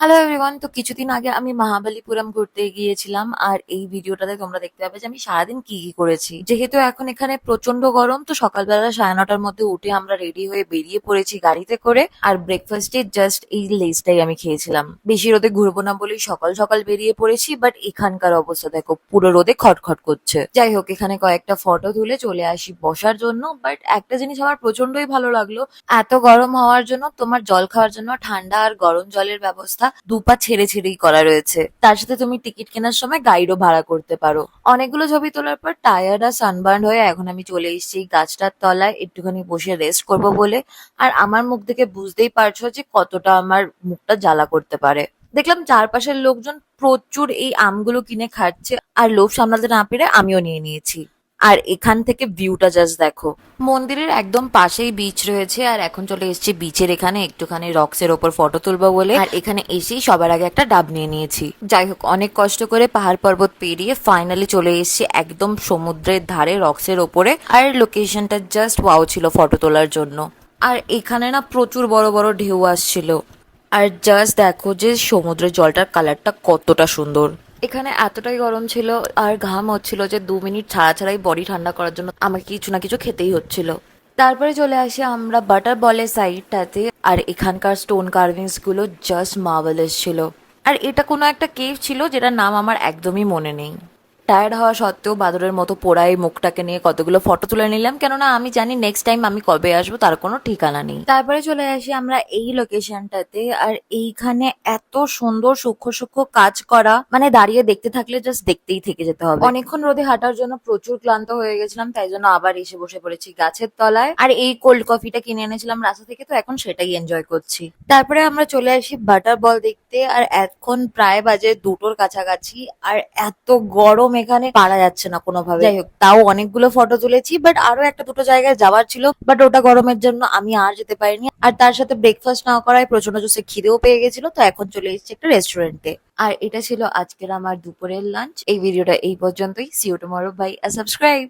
Hello everyone, তো কিছুদিন আগে আমি মহাবালিপুরম ঘুরতে গিয়েছিলাম। আর এই ভিডিওটাতে তোমরা দেখতে পাবে যে আমি সারাদিন কি কি করেছি। যেহেতু এখন এখানে প্রচন্ড গরম, তো সকালবেলা 9:30টার মধ্যে উঠে আমরা রেডি হয়ে বেরিয়ে পড়েছি গাড়িতে করে। আর ব্রেকফাস্টে জাস্ট এই লেসটাই আমি খেয়েছিলাম। বেশি রোদে ঘুরবো না বলেই সকাল সকাল বেরিয়ে পড়েছি, বাট এখানকার অবস্থা দেখো, পুরো রোদে খটখট করছে। যাই হোক, এখানে কয়েকটা ফটো তুলে চলে আসি বসার জন্য। বাট একটা জিনিস আমার প্রচন্ডই ভালো লাগলো, এত গরম হওয়ার জন্য তোমার জল খাওয়ার জন্য ঠান্ডা আর গরম জলের ব্যবস্থা দুপা ছেড়ে ছেড়েই করা রয়েছে। তার সাথে তুমি টিকিট কেনার সময় গাইডও ভাড়া করতে পারো। অনেকগুলো ছবি তোলার পর টায়ার্ড আর সানবার্ন হয়ে এখন আমি চলে এসেছি এই গাছটার তলায় একটুখানি বসে রেস্ট করব বলে। আর আমার মুখ দেখে বুঝতেই পারছো যে কতটা আমার মুখটা জ্বালা করতে পারে। দেখলাম চারপাশের লোকজন প্রচুর এই আমগুলো কিনে খাচ্ছে, আর লোভ সামলাতে না পেরে আমিও নিয়ে নিয়েছি। আর এখান থেকে ভিউটা জাস্ট দেখো। মন্দিরের একদম পাশেই বিচ রয়েছে, আর এখন চলে এসেছি বিচের এখানে একটুখানি রক্স এর ওপর ফটো তুলবো বলে। আর এখানে এসেই সবার আগে একটা ডাব নিয়ে নিয়েছি। যাই হোক, অনেক কষ্ট করে পাহাড় পর্বত পেরিয়ে ফাইনালি চলে এসেছি একদম সমুদ্রের ধারে রক্স এর ওপরে। আর লোকেশনটা জাস্ট ওয়াও ছিল ফটো তোলার জন্য। আর এখানে না প্রচুর বড় বড় ঢেউ আসছিল। আর জাস্ট দেখো যে সমুদ্রের জলটার কালারটা কতটা সুন্দর। এখানে এতটাই গরম ছিল আর ঘাম হচ্ছিল যে 2 মিনিট ছাড়া ছাড়াই বডি ঠান্ডা করার জন্য আমাকে কিছু না কিছু খেতেই হচ্ছিল। তারপরে চলে আসি আমরা বাটার বলের সাইডটাতে। আর এখানকার স্টোন কার্ভিংস গুলো জাস্ট মার্ভেলাস ছিল। আর এটা কোনো একটা কেভ ছিল যেটার নাম আমার একদমই মনে নেই। টায়ার্ড হওয়া সত্ত্বেও বাদরের মতো পোড়া এই মুখটাকে নিয়ে কতগুলো ফটো তুলে নিলাম, কেননা আমি জানি নেক্সট টাইম আমি কবে আসবো তার কোনো ঠিকানা নেই। তারপরে চলে আসি আমরা এই লোকেশনটাতে। আর এইখানে এত সুন্দর সূক্ষ্ম সূক্ষ্ম কাজ করা, মানে দাঁড়িয়ে দেখতে থাকলে জাস্ট দেখতেই থেকে যেতে হবে। অনেকক্ষণ রোদে হাঁটার জন্য প্রচুর ক্লান্ত হয়ে গেছিলাম, তাই জন্য আবার এসে বসে পড়েছি গাছের তলায়। আর এই কোল্ড কফিটা কিনে এনেছিলাম রাস্তা থেকে, তো এখন সেটাই এনজয় করছি। তারপরে আমরা চলে আসি বাটার বল দেখতে। আর এখন প্রায় বাজে 2টোর কাছাকাছি। আর এত গরম এখানে পারা যাচ্ছে না কোনোভাবে। যাই হোক, তাও অনেকগুলো ফটো তুলেছি, বাট আরো একটা দুটো জায়গায় যাওয়ার ছিল, বাট ওটা গরমের জন্য আমি আর যেতে পারিনি। আর তার সাথে ব্রেকফাস্ট না করায় প্রচন্ড জোসে খিদেও পেয়ে গেছিল, তো এখন চলে এসেছি একটা রেস্টুরেন্টে। আর এটা ছিল আজকের আমার দুপুরের লাঞ্চ। এই ভিডিওটা এই পর্যন্তই। See you tomorrow, bye, subscribe.